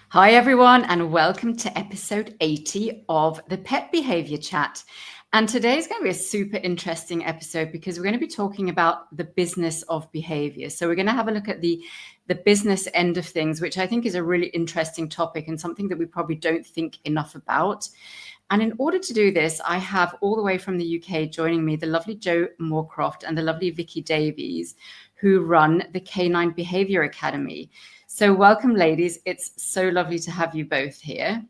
Hi, everyone, and welcome to episode 80 of the Pet Behaviour Chat. And today is going to be a super interesting episode because we're going to be talking about the business of behaviour. So we're going to have a look at the business end of things, which I think is a really interesting topic and something that we probably don't think enough about. And in order to do this, I have all the way from the UK joining me the lovely Jo Moorcroft and the lovely Vicky Davies, who run the Canine Behaviour Academy. So welcome, ladies. It's so lovely to have you both here.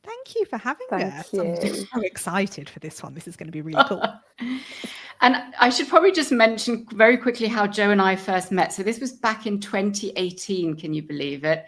Thank you for having us. You. I'm just so excited for this one. This is going to be really cool. And I should probably just mention very quickly how Jo and I first met. So this was back in 2018. Can you believe it?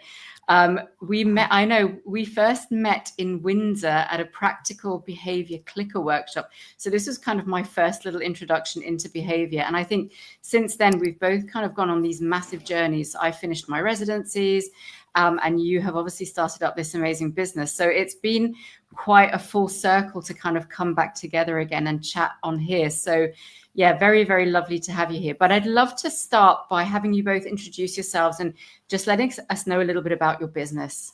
We first met in Windsor at a practical behavior clicker workshop. So this was kind of my first little introduction into behavior. And I think since then, we've both kind of gone on these massive journeys. I finished my residencies, and you have obviously started up this amazing business. So it's been quite a full circle to kind of come back together again and chat on here. So yeah, very, very lovely to have you here. But I'd love to start by having you both introduce yourselves and just letting us know a little bit about your business.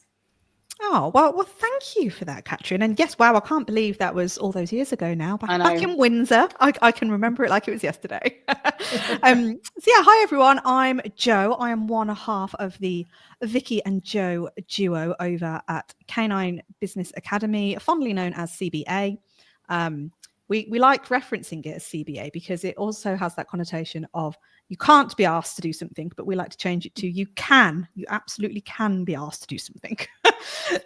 Oh, well, thank you for that, Katrin. And yes, wow, I can't believe that was all those years ago now. Back in Windsor. I can remember it like it was yesterday. Hi, everyone. I'm Jo. I am one half of the Vicky and Jo duo over at Canine Business Academy, fondly known as CBA. We like referencing it as CBA because it also has that connotation of you can't be asked to do something, but we like to change it to you absolutely can be asked to do something.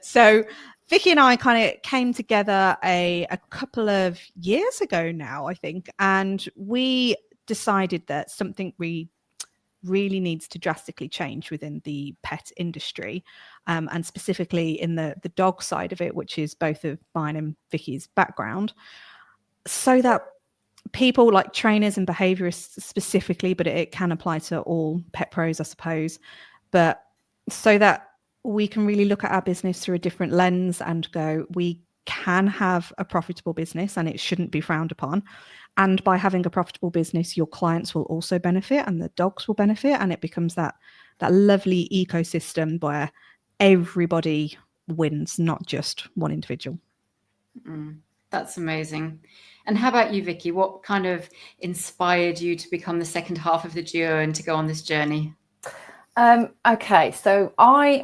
So Vicky and I kind of came together a couple of years ago now, I think, and we decided that something really needs to drastically change within the pet industry, and specifically in the dog side of it, which is both of mine and Vicky's background, so that people like trainers and behaviorists specifically, but it can apply to all pet pros, I suppose, but so that we can really look at our business through a different lens and go, we can have a profitable business and it shouldn't be frowned upon. And by having a profitable business, your clients will also benefit and the dogs will benefit. And it becomes that lovely ecosystem where everybody wins, not just one individual. That's amazing. And how about you, Vicky? What kind of inspired you to become the second half of the duo and to go on this journey? Okay, so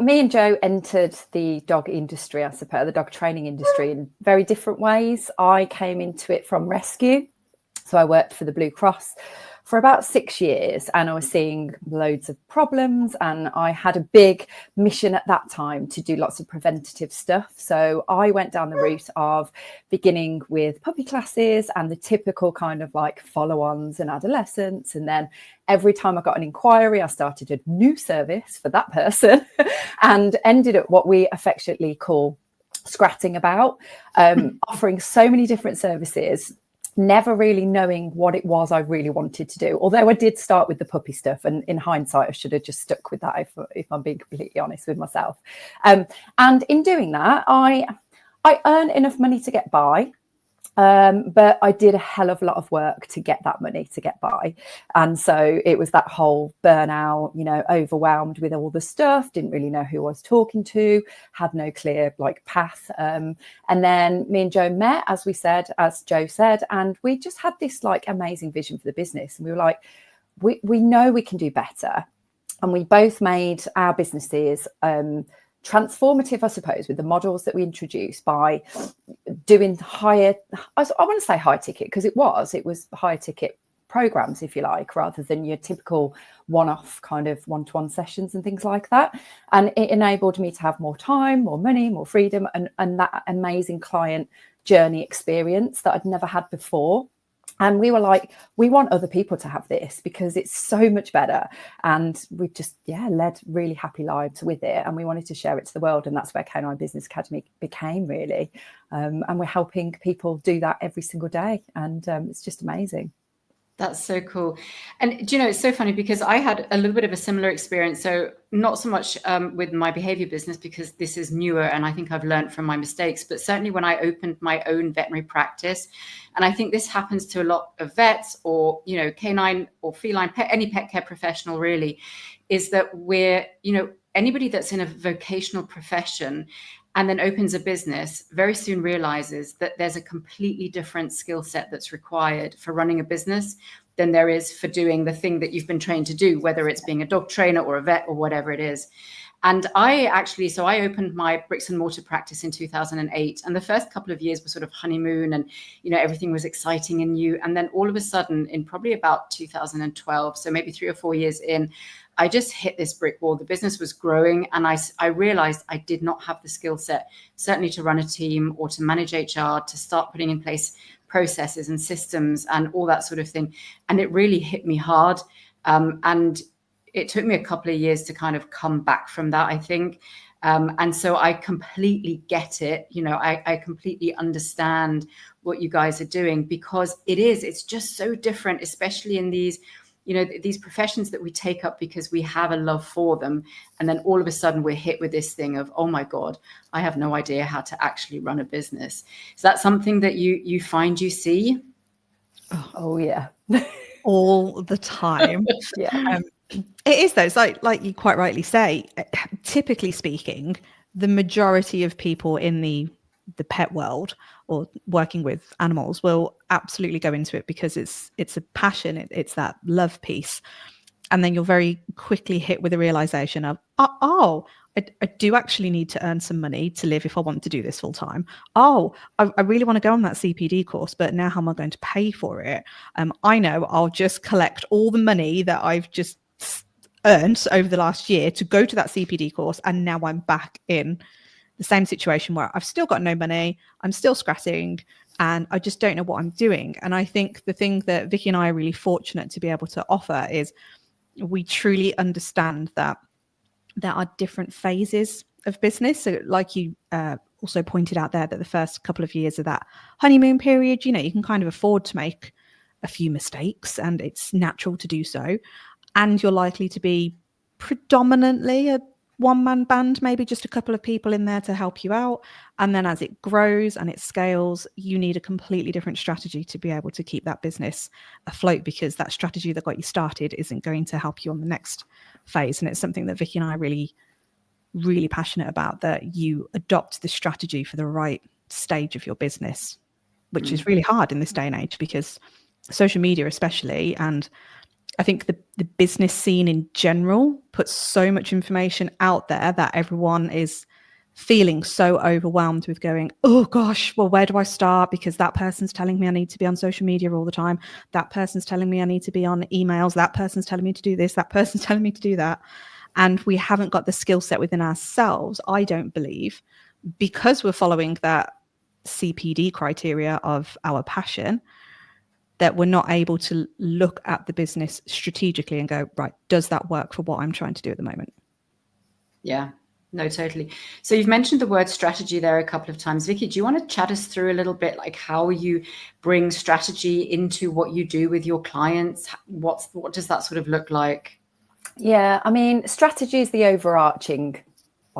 me and Jo entered the dog industry, I suppose, the dog training industry in very different ways. I came into it from rescue. So I worked for the Blue Cross for about 6 years and I was seeing loads of problems, and I had a big mission at that time to do lots of preventative stuff. So I went down the route of beginning with puppy classes and the typical kind of like follow-ons and adolescents. And then every time I got an inquiry, I started a new service for that person and ended at what we affectionately call scratting about, offering so many different services, never really knowing what it was I really wanted to do. Although I did start with the puppy stuff, and in hindsight, I should have just stuck with that if I'm being completely honest with myself. And in doing that, I earned enough money to get by. But I did a hell of a lot of work to get that money to get by. And so it was that whole burnout, overwhelmed with all the stuff, didn't really know who I was talking to, had no clear path. And then me and Jo met, as Jo said, and we just had this amazing vision for the business. And we were like, we know we can do better. And we both made our businesses transformative, I suppose, with the models that we introduced by doing I want to say high ticket, because it was high ticket programs, if you like, rather than your typical one-off kind of one-to-one sessions and things like that. And it enabled me to have more time, more money, more freedom, and that amazing client journey experience that I'd never had before. And we were like, we want other people to have this because it's so much better. And we just, led really happy lives with it. And we wanted to share it to the world. And that's where Canine Business Academy became, really. And we're helping people do that every single day. And it's just amazing. That's so cool. And do you know, it's so funny because I had a little bit of a similar experience. So not so much with my behavior business, because this is newer and I think I've learned from my mistakes, but certainly when I opened my own veterinary practice, and I think this happens to a lot of vets or, you know, canine or feline pet, any pet care professional really, is that we're, you know, anybody that's in a vocational profession and then opens a business very soon realizes that there's a completely different skill set that's required for running a business than there is for doing the thing that you've been trained to do, whether it's being a dog trainer or a vet or whatever it is. And I opened my bricks and mortar practice in 2008. And the first couple of years were sort of honeymoon and, you know, everything was exciting and new. And then all of a sudden in probably about 2012, so maybe 3 or 4 years in, I just hit this brick wall. The business was growing and I realized I did not have the skill set, certainly to run a team or to manage HR, to start putting in place processes and systems and all that sort of thing. And it really hit me hard. And it took me a couple of years to kind of come back from that, I think. And so I completely get it. You know, I completely understand what you guys are doing, because it's just so different, especially in these, you know, these professions that we take up because we have a love for them. And then all of a sudden we're hit with this thing of, oh my God, I have no idea how to actually run a business. Is that something that you find you see? Oh yeah. All the time. Yeah. It is though. It's like you quite rightly say, typically speaking, the majority of people in the pet world or working with animals will absolutely go into it because it's a passion. It's that love piece. And then you're very quickly hit with the realization of, I do actually need to earn some money to live if I want to do this full time. I really want to go on that CPD course, but now how am I going to pay for it? I know I'll just collect all the money that I've just earned over the last year to go to that CPD course. And now I'm back in the same situation where I've still got no money, I'm still scratching, and I just don't know what I'm doing. And I think the thing that Vicky and I are really fortunate to be able to offer is we truly understand that there are different phases of business. So like you also pointed out there, that the first couple of years of that honeymoon period, you know, you can kind of afford to make a few mistakes and it's natural to do so. And you're likely to be predominantly a one-man band, maybe just a couple of people in there to help you out. And then as it grows and it scales, you need a completely different strategy to be able to keep that business afloat, because that strategy that got you started isn't going to help you on the next phase. And it's something that Vicky and I are really, really passionate about, that you adopt the strategy for the right stage of your business, which is really hard in this day and age, because social media especially, and I think the business scene in general puts so much information out there that everyone is feeling so overwhelmed with going, oh gosh, well, where do I start? Because that person's telling me I need to be on social media all the time. That person's telling me I need to be on emails. That person's telling me to do this. That person's telling me to do that. And we haven't got the skill set within ourselves, I don't believe, because we're following that CPD criteria of our passion, that we're not able to look at the business strategically and go, right, does that work for what I'm trying to do at the moment? Yeah, no, totally. So you've mentioned the word strategy there a couple of times. Vicky, do you want to chat us through a little bit, like how you bring strategy into what you do with your clients? What does that sort of look like? Yeah, I mean, strategy is the overarching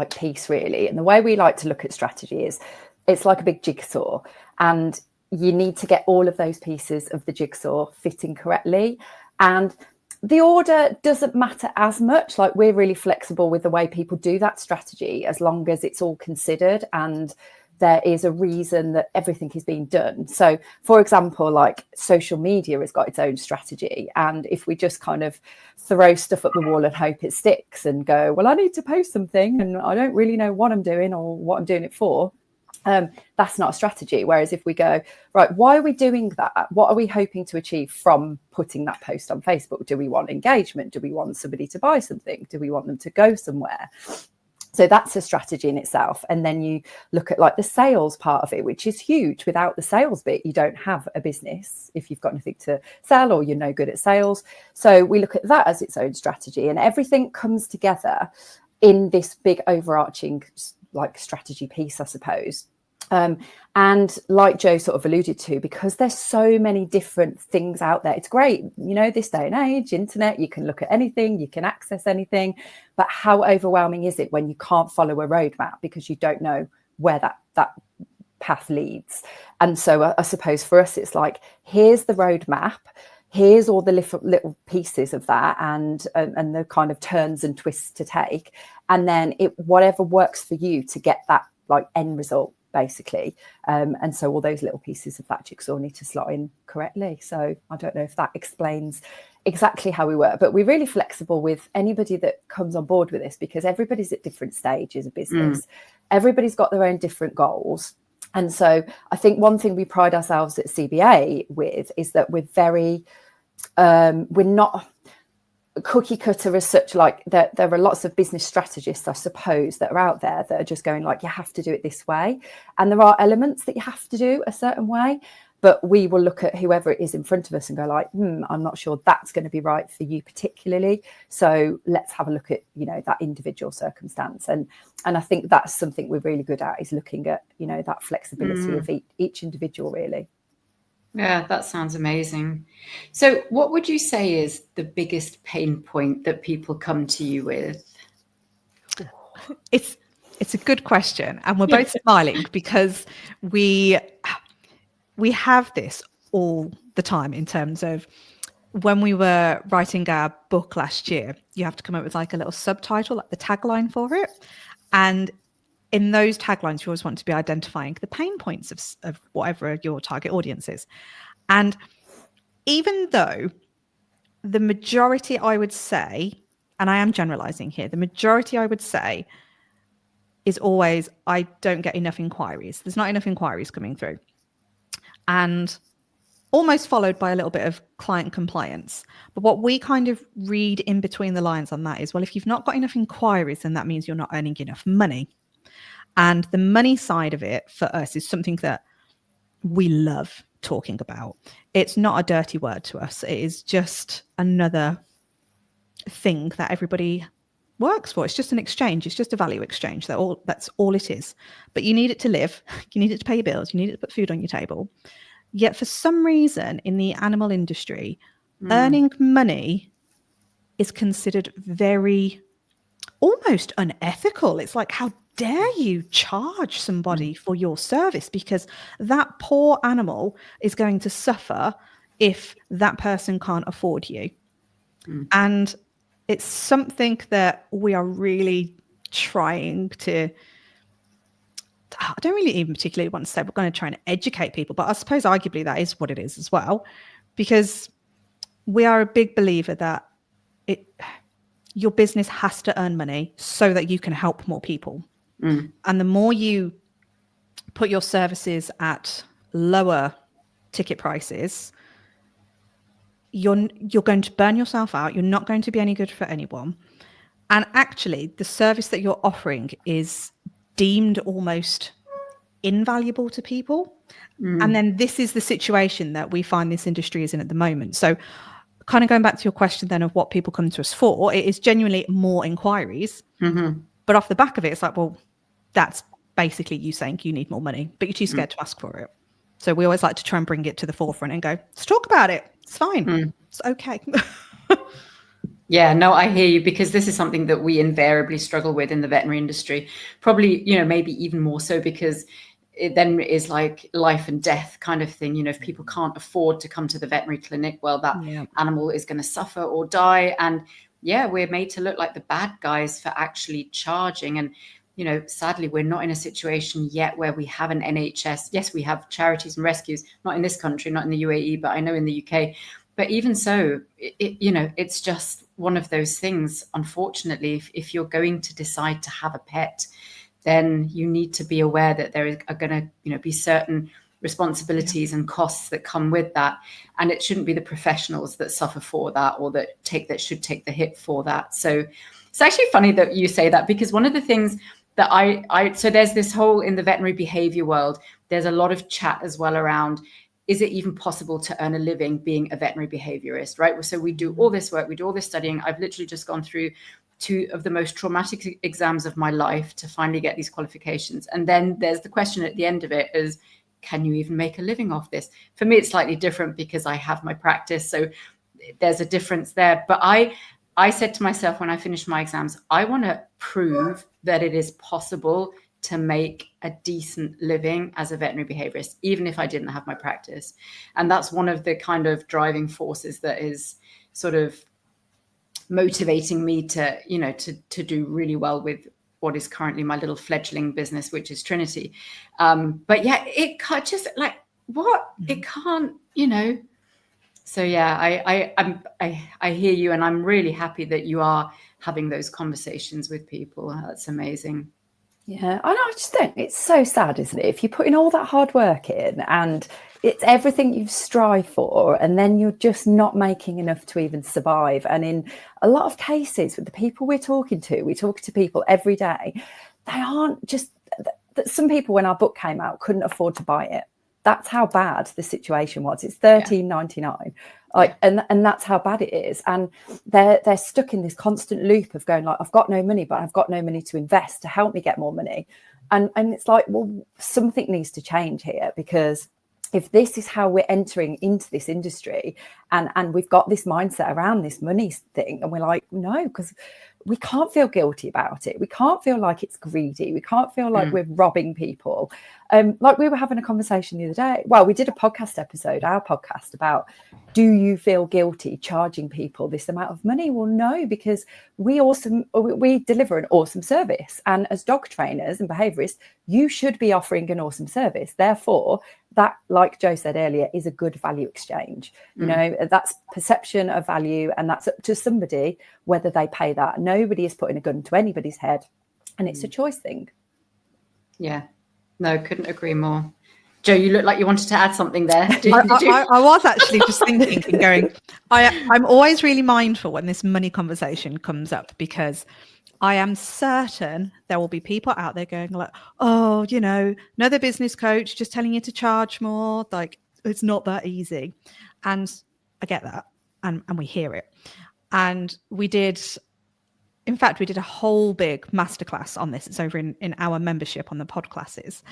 piece really. And the way we like to look at strategy is it's like a big jigsaw, and you need to get all of those pieces of the jigsaw fitting correctly. And the order doesn't matter as much. Like, we're really flexible with the way people do that strategy, as long as it's all considered and there is a reason that everything is being done. So, for example, like social media has got its own strategy. And if we just kind of throw stuff at the wall and hope it sticks and go, well, I need to post something and I don't really know what I'm doing or what I'm doing it for, that's not a strategy. Whereas if we go, right, why are we doing that? What are we hoping to achieve from putting that post on Facebook? Do we want engagement? Do we want somebody to buy something? Do we want them to go somewhere? So that's a strategy in itself. And then you look at like the sales part of it, which is huge. Without the sales bit, you don't have a business if you've got nothing to sell or you're no good at sales. So we look at that as its own strategy, and everything comes together in this big overarching like strategy piece, I suppose. And like Jo sort of alluded to, because there's so many different things out there, it's great, you know, this day and age, internet, you can look at anything, you can access anything, but how overwhelming is it when you can't follow a roadmap because you don't know where that path leads? And so I suppose for us, it's like, here's the roadmap, here's all the little pieces of that, and the kind of turns and twists to take, and then whatever works for you to get that like end result, basically. And so all those little pieces of that jigsaw need to slot in correctly. So I don't know if that explains exactly how we work, but we're really flexible with anybody that comes on board with this, because everybody's at different stages of business. Everybody's got their own different goals. And so I think one thing we pride ourselves at CBA with is that we're very, we're not cookie cutter as such. Like there are lots of business strategists, I suppose, that are out there that are just going like, you have to do it this way. And there are elements that you have to do a certain way, but we will look at whoever it is in front of us and go like, I'm not sure that's going to be right for you particularly. So let's have a look at, you know, that individual circumstance. And I think that's something we're really good at, is looking at, you know, that flexibility of each individual, really. Yeah, that sounds amazing. So what would you say is the biggest pain point that people come to you with? It's a good question. And we're both smiling because we have this all the time in terms of when we were writing our book last year, you have to come up with like a little subtitle, like the tagline for it. And in those taglines, you always want to be identifying the pain points of whatever your target audience is. And even though the majority, I would say, and I am generalizing here, the majority I would say is always, I don't get enough inquiries. There's not enough inquiries coming through. And almost followed by a little bit of client compliance. But what we kind of read in between the lines on that is, well, if you've not got enough inquiries, then that means you're not earning enough money. And the money side of it for us is something that we love talking about. It's not a dirty word to us. It is just another thing that everybody works for. It's just an exchange. It's just a value exchange. That's all it is. But you need it to live. You need it to pay your bills. You need it to put food on your table. Yet for some reason in the animal industry, earning money is considered very almost unethical. It's like, how dare you charge somebody for your service, because that poor animal is going to suffer if that person can't afford you. And it's something that we are really trying to, I don't really even particularly want to say we're going to try and educate people, but I suppose arguably that is what it is as well, because we are a big believer that your business has to earn money so that you can help more people. And the more you put your services at lower ticket prices, you're going to burn yourself out. You're not going to be any good for anyone. And actually, the service that you're offering is deemed almost invaluable to people. And then this is the situation that we find this industry is in at the moment. So kind of going back to your question then of what people come to us for, it is genuinely more inquiries. But off the back of it, it's like, well, that's basically you saying you need more money, but you're too scared to ask for it. So we always like to try and bring it to the forefront and go, let's talk about it. It's fine. It's okay. Yeah, no, I hear you, because this is something that we invariably struggle with in the veterinary industry. Probably, you know, maybe even more so because it then is like life and death kind of thing. You know, if people can't afford to come to the veterinary clinic, well, that animal is going to suffer or die. And yeah, we're made to look like the bad guys for actually charging. And, you know, sadly, we're not in a situation yet where we have an NHS. Yes, we have charities and rescues, not in this country, not in the UAE, but I know in the UK. But even so, you know, it's just one of those things. Unfortunately, if you're going to decide to have a pet, then you need to be aware that there are going to, you know, be certain responsibilities and costs that come with that. And it shouldn't be the professionals that suffer for that, or that should take the hit for that. So it's actually funny that you say that, because one of the things that so there's this whole, in the veterinary behavior world, there's a lot of chat as well around, is it even possible to earn a living being a veterinary behaviorist, right? So we do all this work, we do all this studying. I've literally just gone through two of the most traumatic exams of my life to finally get these qualifications. And then there's the question at the end of it is, can you even make a living off this? For me, it's slightly different because I have my practice. So there's a difference there. But I said to myself when I finished my exams, I want to prove that it is possible to make a decent living as a veterinary behaviorist, even if I didn't have my practice. And that's one of the kind of driving forces that is sort of motivating me to, you know, to do really well with what is currently my little fledgling business, which is Trinity. But yeah, it can't just like, what? It can't, you know. So yeah, I hear you, and I'm really happy that you are having those conversations with people. That's amazing. Yeah, I just think it's so sad, isn't it? If you're putting all that hard work in and it's everything you strive for, and then you're just not making enough to even survive. And in a lot of cases with the people we talk to people every day, they aren't just, some people when our book came out couldn't afford to buy it. That's how bad the situation was. It's $13.99. Like, and that's how bad it is. And they're stuck in this constant loop of going like, I've got no money, but I've got no money to invest to help me get more money. And it's like, well, something needs to change here, because if this is how we're entering into this industry and we've got this mindset around this money thing, and we're like, no, because we can't feel guilty about it. We can't feel like it's greedy. We can't feel like we're robbing people. Like we were having a conversation the other day. Well, we did a podcast episode, our podcast, about, do you feel guilty charging people this amount of money? Well, no, because we deliver an awesome service. And as dog trainers and behaviourists, you should be offering an awesome service. Therefore, that, like Jo said earlier, is a good value exchange. You know, that's perception of value, and that's up to somebody whether they pay that. Nobody is putting a gun to anybody's head, and it's a choice thing. Yeah, no, couldn't agree more. Jo, you look like you wanted to add something there. I was actually just thinking and going, I'm always really mindful when this money conversation comes up, because I am certain there will be people out there going like, oh, you know, another business coach just telling you to charge more. Like, it's not that easy. And I get that. And we hear it. And we did a whole big masterclass on this. It's over in our membership on the pod classes.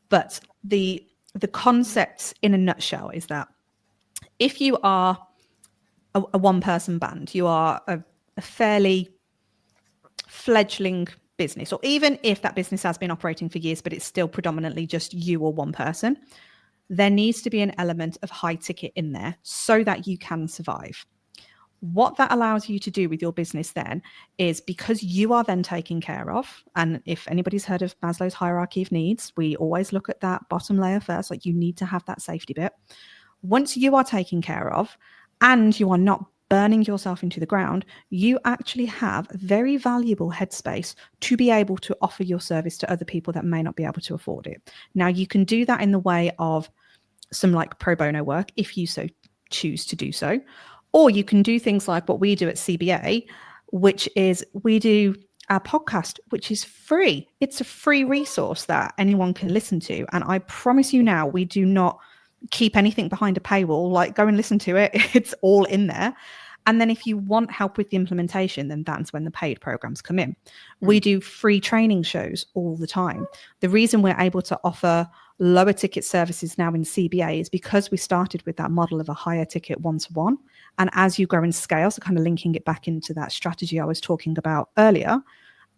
But the concept in a nutshell is that if you are a one-person band, you are a fairly fledgling business, or even if that business has been operating for years, but it's still predominantly just you or one person, there needs to be an element of high ticket in there so that you can survive. What that allows you to do with your business then is, because you are then taken care of, and if anybody's heard of Maslow's hierarchy of needs, we always look at that bottom layer first, like you need to have that safety bit. Once you are taken care of and you are not burning yourself into the ground, you actually have very valuable headspace to be able to offer your service to other people that may not be able to afford it. Now, you can do that in the way of some like pro bono work if you so choose to do so, or you can do things like what we do at CBA, which is we do our podcast, which is free. It's a free resource that anyone can listen to. And I promise you now, we do not keep anything behind a paywall. Like, go and listen to it. It's all in there. And then if you want help with the implementation, then that's when the paid programs come in. We do free training shows all the time. The reason we're able to offer lower ticket services now in CBA is because we started with that model of a higher ticket one-to-one. And as you grow and scale, so kind of linking it back into that strategy I was talking about earlier,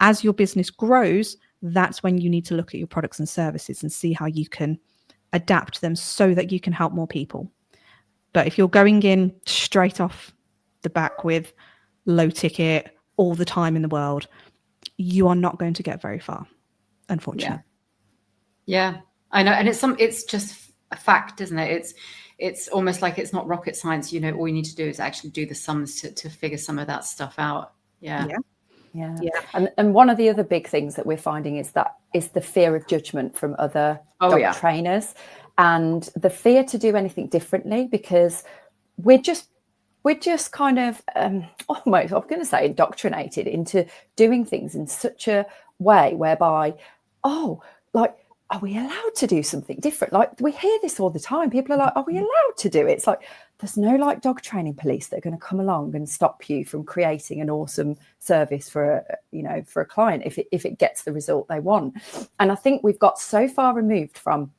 as your business grows, that's when you need to look at your products and services and see how you can adapt them so that you can help more people. But if you're going in straight off the back with low ticket all the time in the world, you are not going to get very far, unfortunately. Yeah, I know. And it's just a fact, isn't it? It's almost like it's not rocket science. You know, all you need to do is actually do the sums to figure some of that stuff out. Yeah. And one of the other big things that we're finding is the fear of judgment from other dog trainers, and the fear to do anything differently, because we're just kind of almost, I'm going to say, indoctrinated into doing things in such a way whereby, are we allowed to do something different? Like, we hear this all the time. People are like, are we allowed to do it? It's like, there's no like dog training police that are going to come along and stop you from creating an awesome service for a client if it gets the result they want. And I think we've got so far removed from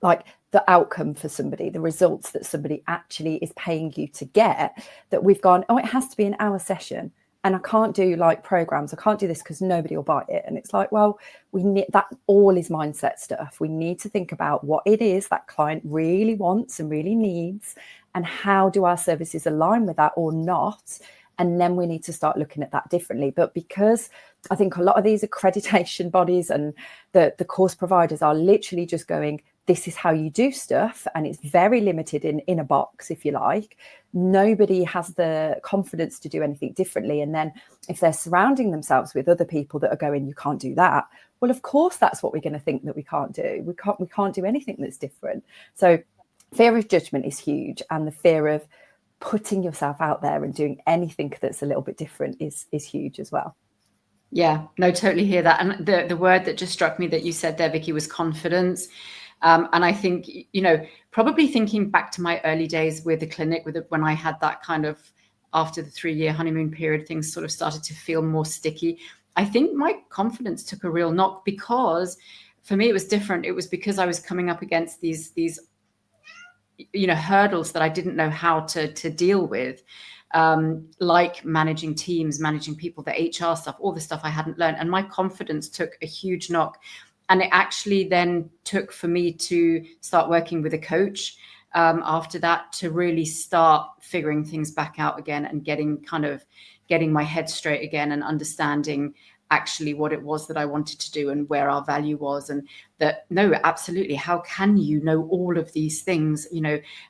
like the outcome for somebody, the results that somebody actually is paying you to get, that we've gone, oh, it has to be an hour session. And I can't do like programs. I can't do this because nobody will buy it. And it's like, well, we need that. All is mindset stuff. We need to think about what it is that client really wants and really needs, and how do our services align with that or not. And then we need to start looking at that differently. But because I think a lot of these accreditation bodies and the course providers are literally just going, this is how you do stuff, and it's very limited in a box, if you like. Nobody has the confidence to do anything differently. And then if they're surrounding themselves with other people that are going, you can't do that, well, of course, that's what we're going to think that we can't do. We can't do anything that's different. So fear of judgment is huge, and the fear of putting yourself out there and doing anything that's a little bit different is huge as well. Yeah, no, totally hear that. And the word that just struck me that you said there, Vicky, was confidence. And I think, probably thinking back to my early days with the clinic, when I had that kind of, after the 3-year honeymoon period, things sort of started to feel more sticky. I think my confidence took a real knock, because for me, it was different. It was because I was coming up against these hurdles that I didn't know how to deal with, like managing teams, managing people, the HR stuff, all the stuff I hadn't learned. And my confidence took a huge knock. And it actually then took for me to start working with a coach after that, to really start figuring things back out again and getting my head straight again, and understanding actually what it was that I wanted to do and where our value was. And that, no, absolutely, how can you know all of these things,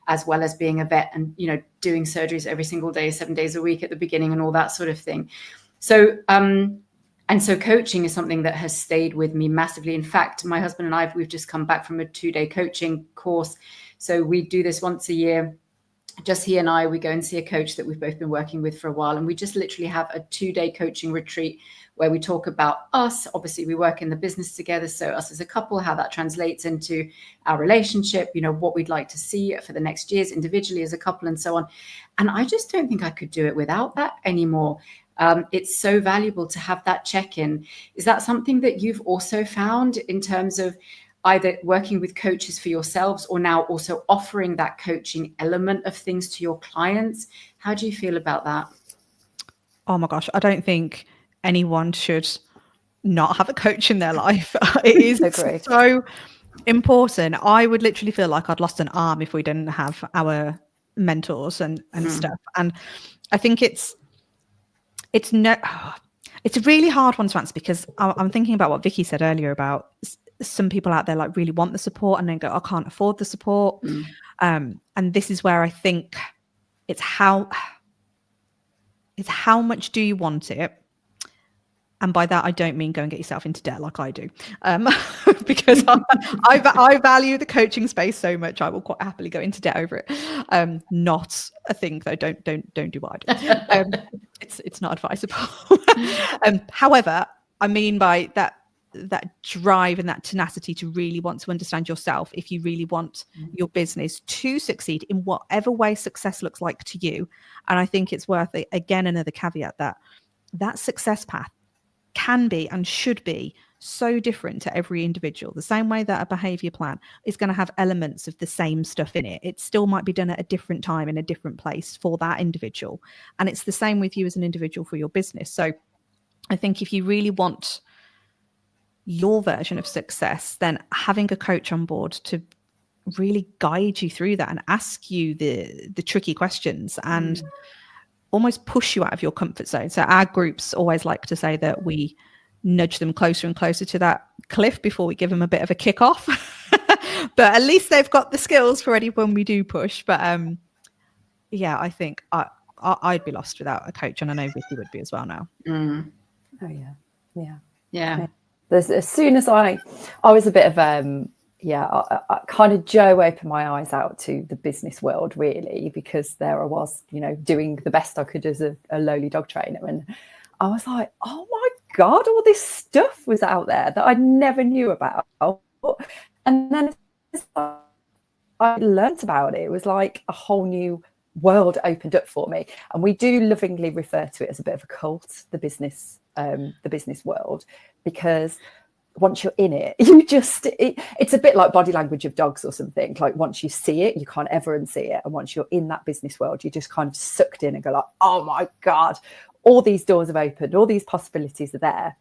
as well as being a vet and, doing surgeries every single day, 7 days a week at the beginning and all that sort of thing. So, and so coaching is something that has stayed with me massively. In fact, my husband and we've just come back from a 2-day coaching course. So we do this once a year. Just he and I, we go and see a coach that we've both been working with for a while. And we just literally have a 2-day coaching retreat where we talk about us. Obviously, we work in the business together. So us as a couple, how that translates into our relationship, what we'd like to see for the next years individually as a couple, and so on. And I just don't think I could do it without that anymore. It's so valuable to have that check-in. Is that something that you've also found in terms of either working with coaches for yourselves, or now also offering that coaching element of things to your clients? How do you feel about that? Oh my gosh, I don't think anyone should not have a coach in their life. It is so important. I would literally feel like I'd lost an arm if we didn't have our mentors and stuff. And I think it's a really hard one to answer, because I'm thinking about what Vicky said earlier about some people out there like really want the support and then go, I can't afford the support. And this is where I think it's how much do you want it? And by that, I don't mean go and get yourself into debt like I do, because I value the coaching space so much. I will quite happily go into debt over it. Not a thing though. Don't do what I do. It's not advisable. However, I mean by that drive and that tenacity to really want to understand yourself, if you really want your business to succeed in whatever way success looks like to you. And I think it's worth it, again, another caveat, that success path can be and should be so different to every individual. The same way that a behavior plan is going to have elements of the same stuff in it, it still might be done at a different time in a different place for that individual. And it's the same with you as an individual for your business. So I think if you really want your version of success, then having a coach on board to really guide you through that and ask you the tricky questions and almost push you out of your comfort zone. So our groups always like to say that we nudge them closer and closer to that cliff before we give them a bit of a kick off. But at least they've got the skills for ready when we do push. But yeah, I think I'd be lost without a coach, and I know Vicky would be as well now. Oh yeah. As soon as I was a bit of I kind of Jo opened my eyes out to the business world, really, because there I was, doing the best I could as a lowly dog trainer. And I was like, oh my God, all this stuff was out there that I never knew about. And then I learned about it. It was like a whole new world opened up for me. And we do lovingly refer to it as a bit of a cult, the business world, because once you're in it, it's a bit like body language of dogs or something. Like once you see it, you can't ever unsee it. And once you're in that business world, you just kind of sucked in and go like, oh my God, all these doors have opened, all these possibilities are there.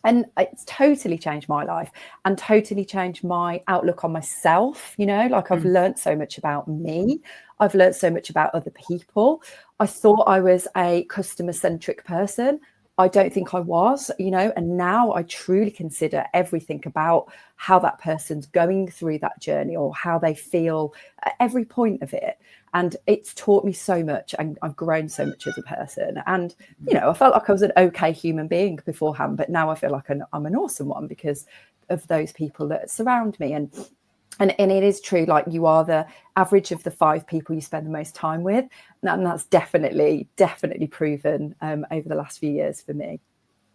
And it's totally changed my life and totally changed my outlook on myself. Like I've learned so much about me. I've learned so much about other people. I thought I was a customer-centric person. I don't think I was, and now I truly consider everything about how that person's going through that journey or how they feel at every point of it. And it's taught me so much, and I've grown so much as a person. And, I felt like I was an okay human being beforehand, but now I feel like I'm an awesome one because of those people that surround me. And it is true, like you are the average of the 5 people you spend the most time with. And that's definitely proven over the last few years for me.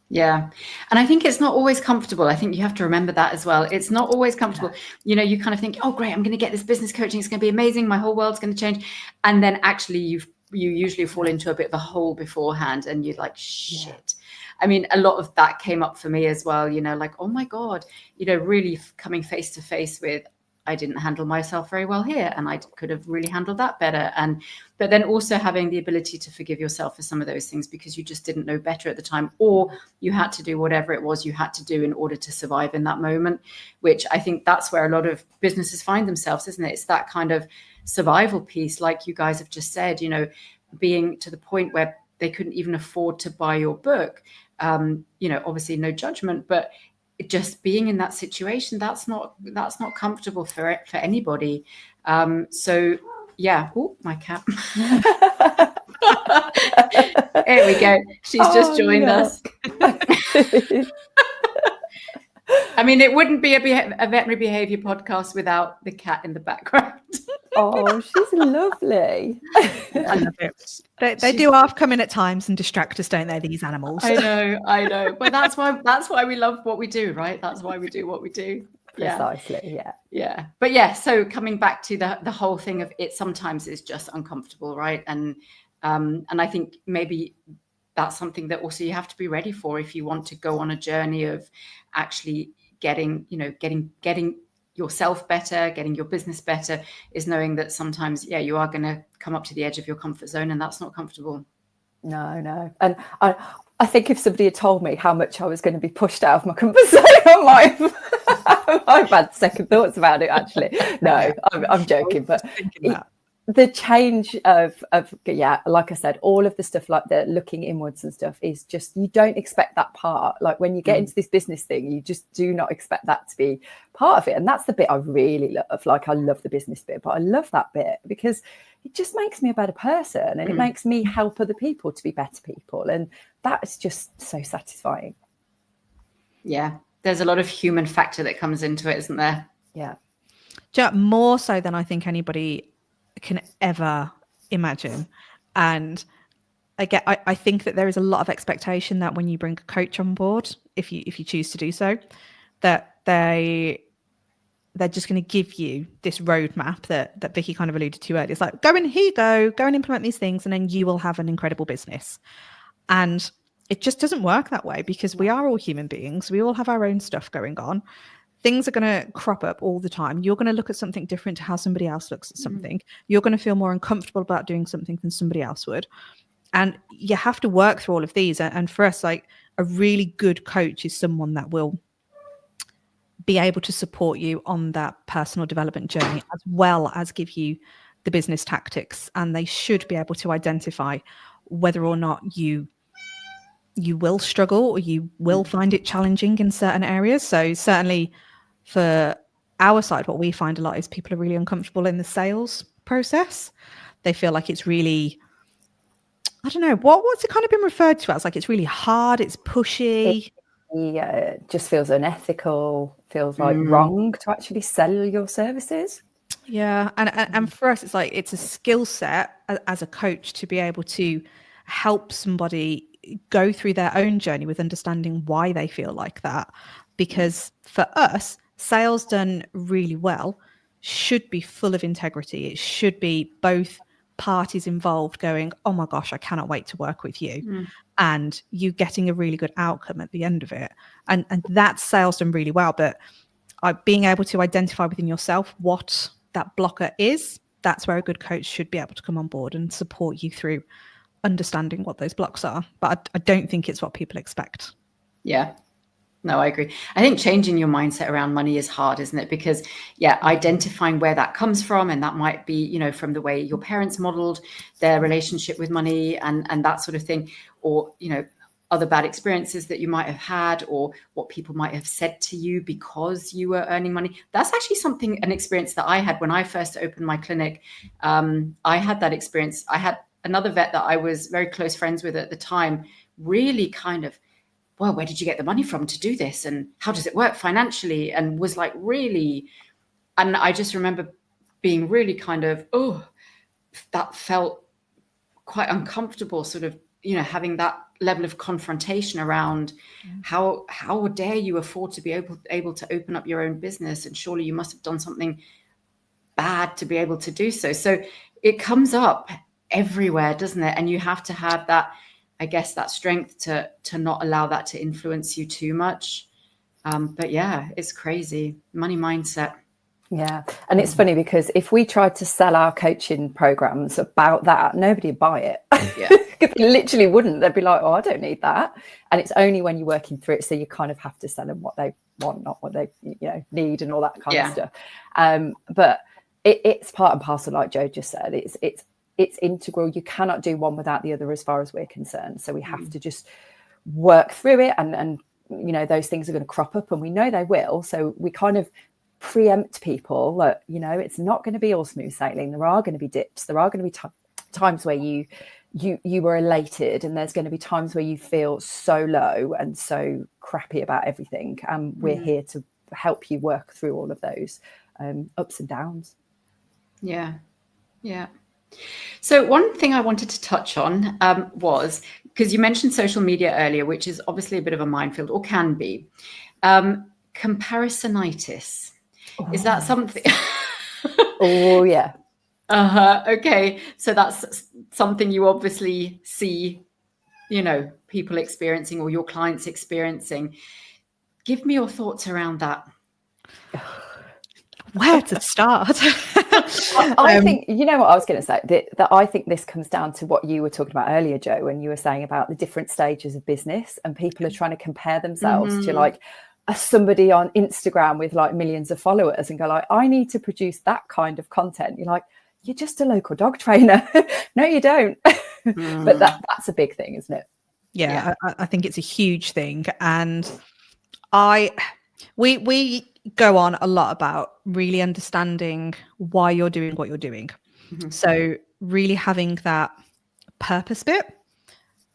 Yeah. And I think it's not always comfortable. I think you have to remember that as well. It's not always comfortable. Yeah. You kind of think, oh, great, I'm going to get this business coaching. It's going to be amazing. My whole world's going to change. And then actually you usually fall into a bit of a hole beforehand and you're like, shit. Yeah. I mean, a lot of that came up for me as well, like, oh my God, really coming face to face with, I didn't handle myself very well here and I could have really handled that better. But then also having the ability to forgive yourself for some of those things because you just didn't know better at the time, or you had to do whatever it was you had to do in order to survive in that moment, which I think that's where a lot of businesses find themselves, isn't it? It's that kind of survival piece, like you guys have just said, being to the point where they couldn't even afford to buy your book. Obviously no judgment, but just being in that situation, that's not comfortable for anybody. So yeah. Oh, my cat. Here we go. She's just joined us. I mean, it wouldn't be a veterinary behaviour podcast without the cat in the background. Oh, she's lovely. I love it. They do half come in at times and distract us, don't they, these animals? I know. But that's why we love what we do, right? That's why we do what we do. Precisely, yeah. But yeah, so coming back to the whole thing of it sometimes is just uncomfortable, right? And I think maybe that's something that also you have to be ready for if you want to go on a journey of actually getting yourself better, getting your business better, is knowing that sometimes, you are going to come up to the edge of your comfort zone, and that's not comfortable. No. And I think if somebody had told me how much I was going to be pushed out of my comfort zone, I've had second thoughts about it, actually. No, I'm joking, but the change of like I said, all of the stuff like the looking inwards and stuff is just, you don't expect that part. Like when you get into this business thing, you just do not expect that to be part of it. And that's the bit I really love. Like I love the business bit, but I love that bit because it just makes me a better person and it makes me help other people to be better people. And that is just so satisfying. Yeah. There's a lot of human factor that comes into it, isn't there? Yeah. More so than I think anybody can ever imagine. And I think that there is a lot of expectation that when you bring a coach on board, if you choose to do so, that they're just going to give you this roadmap that Vicky kind of alluded to earlier. It's like, go and implement these things and then you will have an incredible business. And it just doesn't work that way because we are all human beings. We all have our own stuff going on. Things are going to crop up all the time. You're going to look at something different to how somebody else looks at something. You're going to feel more uncomfortable about doing something than somebody else would. And you have to work through all of these. And for us, like a really good coach is someone that will be able to support you on that personal development journey, as well as give you the business tactics. And they should be able to identify whether or not you will struggle or you will find it challenging in certain areas. So certainly for our side, what we find a lot is people are really uncomfortable in the sales process. They feel like it's really, I don't know, what's it kind of been referred to as? Like it's really hard, it's pushy. It just feels unethical, feels like wrong to actually sell your services. Yeah. And for us, it's like, it's a skill set as a coach to be able to help somebody go through their own journey with understanding why they feel like that. Because for us, sales done really well should be full of integrity. It should be both parties involved going, oh my gosh, I cannot wait to work with you. And you getting a really good outcome at the end of it. And that's sales done really well. But being able to identify within yourself what that blocker is, that's where a good coach should be able to come on board and support you through understanding what those blocks are. But I don't think it's what people expect. Yeah. No, I agree. I think changing your mindset around money is hard, isn't it? Because identifying where that comes from, and that might be, from the way your parents modeled their relationship with money and that sort of thing, or, other bad experiences that you might have had, or what people might have said to you because you were earning money. That's actually an experience that I had when I first opened my clinic. I had that experience. I had another vet that I was very close friends with at the time, really kind of, well, where did you get the money from to do this? And how does it work financially? And was like really, and I just remember being really kind of, that felt quite uncomfortable, sort of, having that level of confrontation around how dare you afford to be able to open up your own business? And surely you must have done something bad to be able to do so. So it comes up everywhere, doesn't it? And you have to have that, I guess, that strength to not allow that to influence you too much. But yeah, it's crazy. Money mindset. Yeah. And it's funny because if we tried to sell our coaching programs about that, nobody would buy it. Yeah. They literally wouldn't. They'd be like, oh, I don't need that. And it's only when you're working through it. So you kind of have to sell them what they want, not what they need and all that kind of stuff. But it's part and parcel, like Jo just said. It's integral. You cannot do one without the other as far as we're concerned. So we have to just work through it. And those things are going to crop up, and we know they will. So we kind of preempt people that, it's not going to be all smooth sailing. There are going to be dips. There are going to be times where you were elated, and there's going to be times where you feel so low and so crappy about everything. And we're here to help you work through all of those ups and downs. Yeah. So one thing I wanted to touch on was, because you mentioned social media earlier, which is obviously a bit of a minefield, or can be, comparison-itis. Is that something? Oh, yeah. Okay. So that's something you obviously see, people experiencing, or your clients experiencing. Give me your thoughts around that. Where to start? I think, what I was going to say, that I think this comes down to what you were talking about earlier, Jo, when you were saying about the different stages of business, and people are trying to compare themselves to like somebody on Instagram with like millions of followers and go like, I need to produce that kind of content. You're like, you're just a local dog trainer. No, you don't. But that's a big thing, isn't it? Yeah. I think it's a huge thing. And we go on a lot about really understanding why you're doing what you're doing. So really having that purpose bit,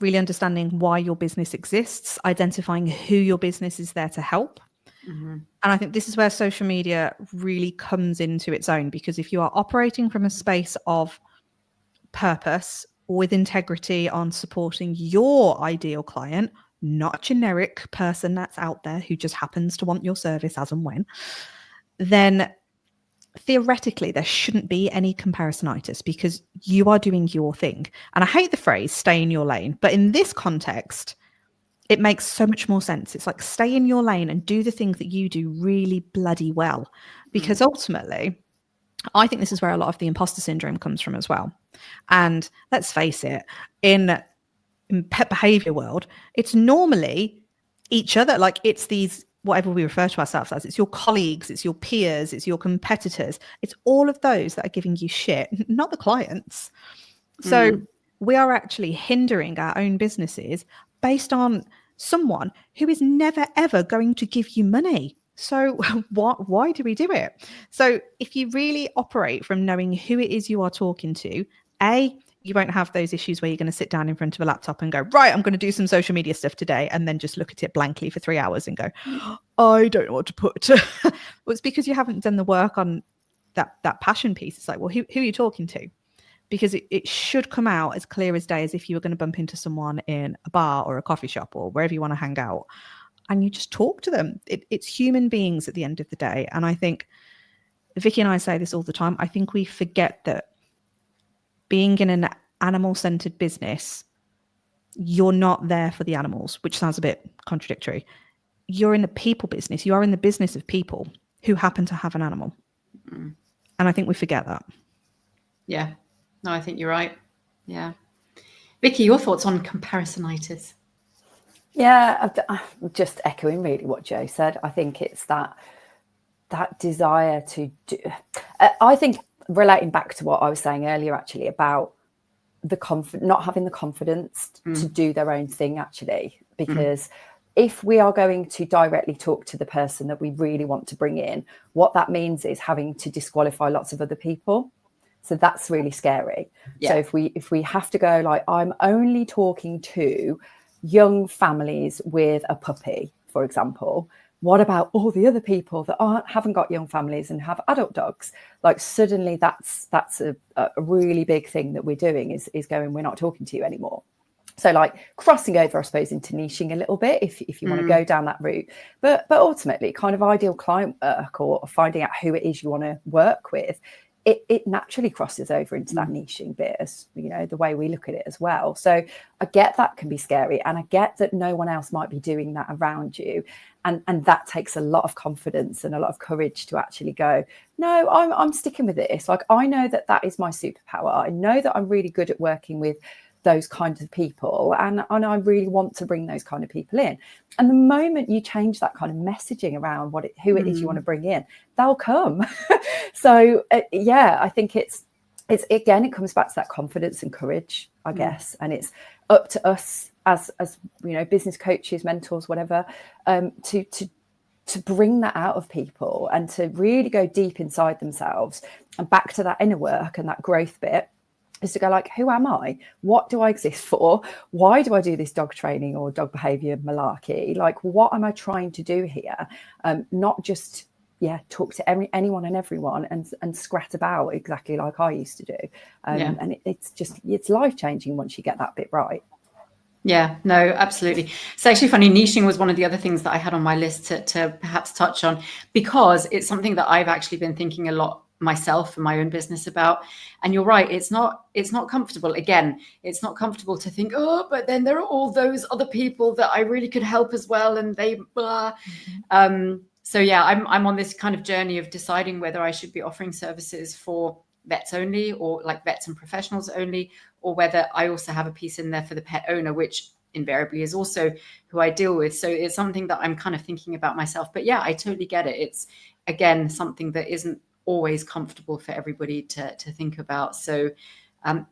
really understanding why your business exists, identifying who your business is there to help. And I think this is where social media really comes into its own, because if you are operating from a space of purpose with integrity on supporting your ideal client, not a generic person that's out there who just happens to want your service as and when, then theoretically there shouldn't be any comparison-itis, because you are doing your thing. And I hate the phrase stay in your lane, but in this context it makes so much more sense. It's like, stay in your lane and do the thing that you do really bloody well, because ultimately I think this is where a lot of the imposter syndrome comes from as well. And let's face it, in pet behavior world, it's normally each other. Like, it's these, whatever we refer to ourselves as, it's your colleagues, it's your peers, it's your competitors, it's all of those that are giving you shit, not the clients. So we are actually hindering our own businesses based on someone who is never ever going to give you money. So why do we do it? So if you really operate from knowing who it is you are talking to, you won't have those issues where you're going to sit down in front of a laptop and go, right, I'm going to do some social media stuff today, and then just look at it blankly for 3 hours and go, I don't know what to put. Well, it's because you haven't done the work on that passion piece. It's like, well, who are you talking to? Because it should come out as clear as day, as if you were going to bump into someone in a bar or a coffee shop or wherever you want to hang out, and you just talk to them. It's human beings at the end of the day. And I think Vicky and I say this all the time. I think we forget that being in an animal-centered business, you're not there for the animals, which sounds a bit contradictory. You're in the people business. You are in the business of people who happen to have an animal. And I think we forget that. Yeah. No, I think you're right. Yeah. Vicky, your thoughts on comparison-itis? Yeah, I'm just echoing really what Jo said. I think it's that desire to do. I think relating back to what I was saying earlier, actually, about not having the confidence to do their own thing, actually, because if we are going to directly talk to the person that we really want to bring in, what that means is having to disqualify lots of other people. So that's really scary. Yeah. So if we have to go like, I'm only talking to young families with a puppy, for example, what about all the other people that haven't got young families and have adult dogs? Like suddenly that's a really big thing that we're doing is going, we're not talking to you anymore. So like crossing over, I suppose, into niching a little bit if you want to go down that route. But ultimately kind of ideal client work or finding out who it is you want to work with, it naturally crosses over into that niching bit, as you know, the way we look at it as well. So I get that can be scary, and I get that no one else might be doing that around you, and that takes a lot of confidence and a lot of courage to actually go, no, I'm sticking with this. Like, I know that is my superpower. I know that I'm really good at working with those kinds of people, and I really want to bring those kind of people in. And the moment you change that kind of messaging around who it is you want to bring in, they'll come. So I think it's again, it comes back to that confidence and courage, I guess, and it's up to us as you know, business coaches, mentors, whatever, to bring that out of people and to really go deep inside themselves and back to that inner work and that growth bit. Is to go like, who am I? What do I exist for? Why do I do this dog training or dog behaviour malarkey? Like, what am I trying to do here? Not just, talk to anyone and everyone and scrat about exactly like I used to do. And it's life-changing once you get that bit right. Yeah, no, absolutely. It's actually funny. Niching was one of the other things that I had on my list to perhaps touch on, because it's something that I've actually been thinking a lot myself and my own business about. And you're right, it's not comfortable. Again, it's not comfortable to think, oh, but then there are all those other people that I really could help as well, and they blah. So yeah, I'm on this kind of journey of deciding whether I should be offering services for vets only, or like vets and professionals only, or whether I also have a piece in there for the pet owner, which invariably is also who I deal with. So it's something that I'm kind of thinking about myself. But yeah, I totally get it. It's, again, something that isn't always comfortable for everybody to think about. So and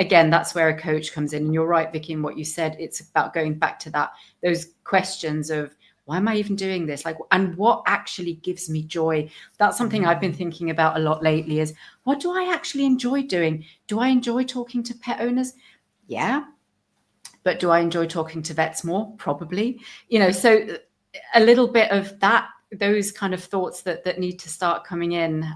again, that's where a coach comes in. And you're right, Vicky, in what you said. It's about going back to those questions of, why am I even doing this? Like, and what actually gives me joy? That's something I've been thinking about a lot lately, is what do I actually enjoy doing? Do I enjoy talking to pet owners? Yeah. But do I enjoy talking to vets more? Probably. You know, so a little bit of that, those kind of thoughts that need to start coming in,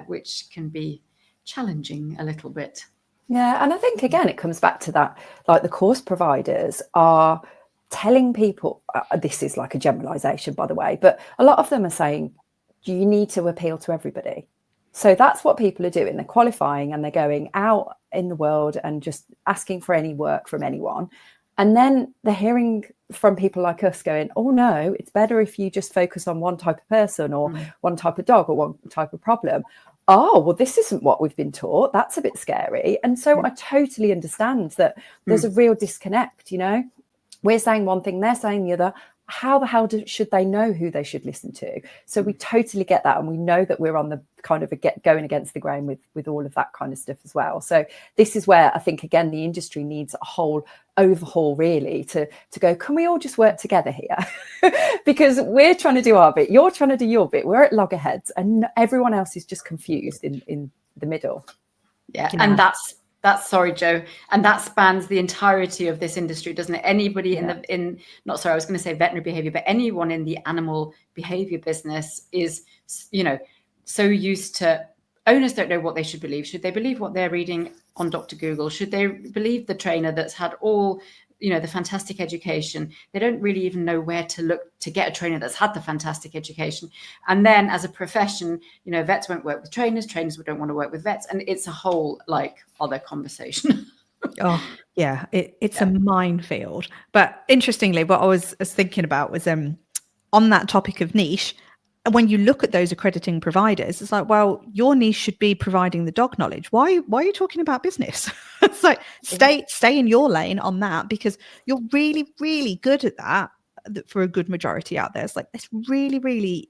which can be challenging a little bit. Yeah, and I think, again, it comes back to that, like the course providers are telling people, this is like a generalization, by the way, but a lot of them are saying, you need to appeal to everybody. So that's what people are doing. They're qualifying and they're going out in the world and just asking for any work from anyone. And then they're hearing from people like us going, oh, no, it's better if you just focus on one type of person or one type of dog or one type of problem. Oh, well, this isn't what we've been taught. That's a bit scary. And so I totally understand that there's a real disconnect, you know. We're saying one thing, they're saying the other. How the hell should they know who they should listen to? So we totally get that. And we know that we're on the kind of going against the grain with all of that kind of stuff as well. So this is where I think, again, the industry needs a whole overhaul, really, to go, can we all just work together here? Because we're trying to do our bit. You're trying to do your bit. We're at loggerheads and everyone else is just confused in the middle. Yeah. And that's sorry, Jo, and that spans the entirety of this industry, doesn't it? Anybody I was going to say veterinary behavior, but anyone in the animal behavior business is, you know, so used to, owners don't know what they should believe. Should they believe what they're reading on Dr. Google? Should they believe the trainer that's had all, the fantastic education. They don't really even know where to look to get a trainer that's had the fantastic education. And then as a profession, vets won't work with trainers don't want to work with vets. And it's a whole other conversation. Oh, yeah, it's a minefield. But interestingly, what I was thinking about was on that topic of niche, when you look at those accrediting providers, it's like, well, your niche should be providing the dog knowledge. Why are you talking about business? It's like, stay in your lane on that, because you're really, really good at that for a good majority out there. It's like, it's really, really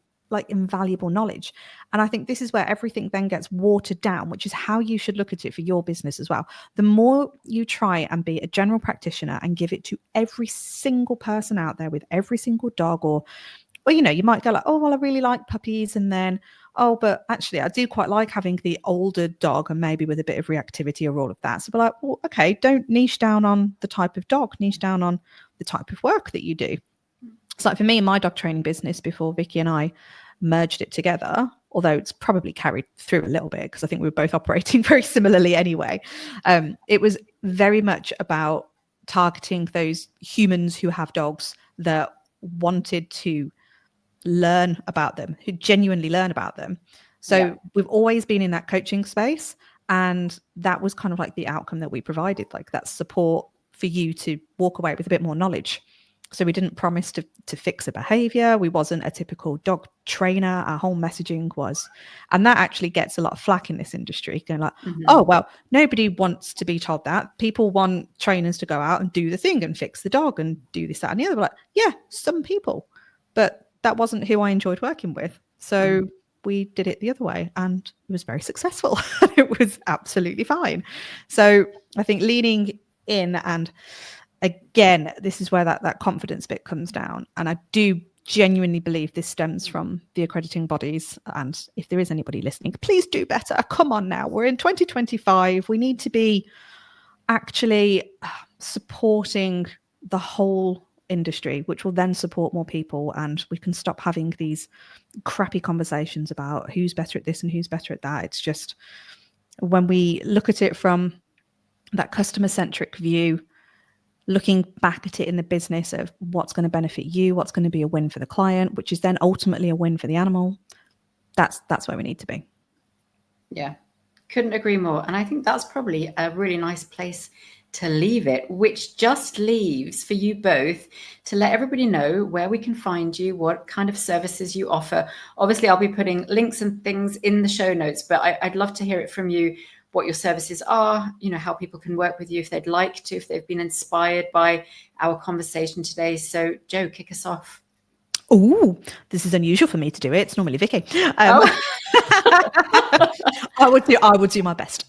invaluable knowledge. And I think this is where everything then gets watered down, which is how you should look at it for your business as well. The more you try and be a general practitioner and give it to every single person out there with every single dog, or you might go like, oh, well, I really like puppies. And then, oh, but actually I do quite like having the older dog and maybe with a bit of reactivity or all of that. So we're like, well, okay, don't niche down on the type of dog, niche down on the type of work that you do. It's like for me, in my dog training business, before Vicky and I merged it together, although it's probably carried through a little bit because I think we were both operating very similarly anyway. It was very much about targeting those humans who have dogs that wanted to learn about them, who genuinely learn about them. So we've always been in that coaching space, and that was kind of like the outcome that we provided, like that support for you to walk away with a bit more knowledge. So we didn't promise to fix a behavior. We wasn't a typical dog trainer. Our whole messaging was, and that actually gets a lot of flack in this industry, going like, oh, well, nobody wants to be told that. People want trainers to go out and do the thing and fix the dog and do this, that, and the other. We're like, yeah, some people, but that wasn't who I enjoyed working with. So we did it the other way, and it was very successful. It was absolutely fine. So I think leaning in, and again, this is where that confidence bit comes down. And I do genuinely believe this stems from the accrediting bodies. And if there is anybody listening, please do better. Come on now. We're in 2025. We need to be actually supporting the whole industry, which will then support more people, and we can stop having these crappy conversations about who's better at this and who's better at that. It's just, when we look at it from that customer centric view, looking back at it in the business of what's going to benefit you, what's going to be a win for the client, which is then ultimately a win for the animal, that's where we need to be. Yeah, couldn't agree more. And I think that's probably a really nice place to leave it, which just leaves for you both to let everybody know where we can find you, what kind of services you offer. Obviously, I'll be putting links and things in the show notes, but I'd love to hear it from you, what your services are, how people can work with you if they'd like to, if they've been inspired by our conversation today. So Jo, kick us off. Oh, this is unusual for me to do it. It's normally Vicky. I would do my best.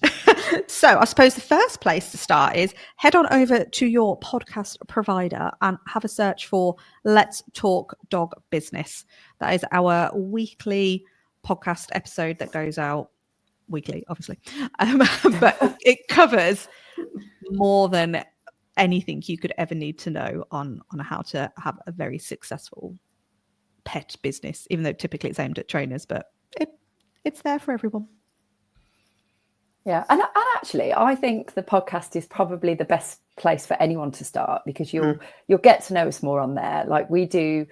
So I suppose the first place to start is head on over to your podcast provider and have a search for Let's Talk Dog Business. That is our weekly podcast episode that goes out weekly, obviously. But it covers more than anything you could ever need to know on how to have a very successful pet business, even though typically it's aimed at trainers, but it's there for everyone. Yeah, and actually, I think the podcast is probably the best place for anyone to start, because you'll get to know us more on there. Like we do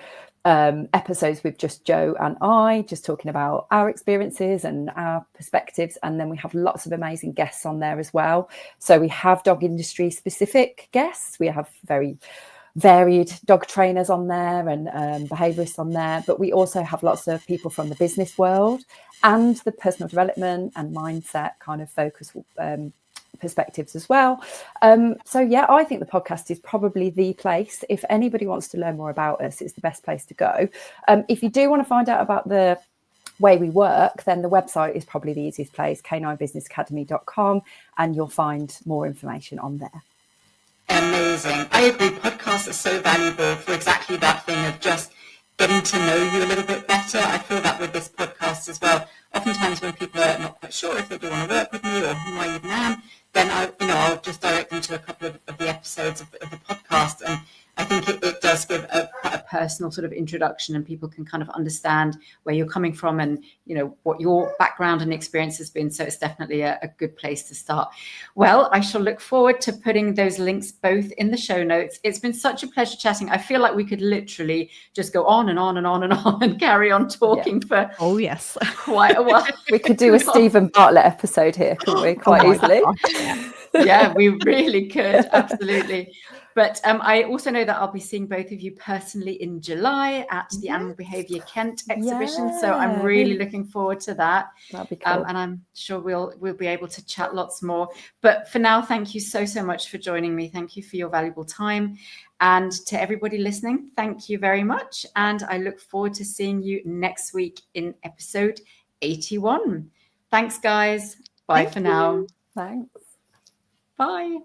episodes with just Jo and I, just talking about our experiences and our perspectives, and then we have lots of amazing guests on there as well. So we have dog industry specific guests. We have very varied dog trainers on there and behaviourists on there, but we also have lots of people from the business world and the personal development and mindset kind of focus perspectives as well. So yeah, I think the podcast is probably the place. If anybody wants to learn more about us, it's the best place to go. If you do want to find out about the way we work, then the website is probably the easiest place, caninebusinessacademy.com, and you'll find more information on there. Amazing. I agree. Podcasts are so valuable for exactly that thing of just getting to know you a little bit better. I feel that with this podcast as well. Oftentimes when people are not quite sure if they do want to work with me or who I even am, then I'll just direct them to a couple of the episodes of the podcast, I think it does give a personal sort of introduction, and people can kind of understand where you're coming from and, you know, what your background and experience has been. So it's definitely a good place to start. Well, I shall look forward to putting those links both in the show notes. It's been such a pleasure chatting. I feel like we could literally just go on and on and on and on and carry on talking for quite a while. We could do a Stephen Bartlett episode here, couldn't we? Quite easily. Yeah, we really could. Absolutely. But I also know that I'll be seeing both of you personally in July at the Animal Behaviour Kent exhibition. So I'm really looking forward to that. That'd be cool. And I'm sure we'll be able to chat lots more. But for now, thank you so much for joining me. Thank you for your valuable time. And to everybody listening, thank you very much. And I look forward to seeing you next week in episode 81. Thanks, guys. Bye for now. Thanks. Bye.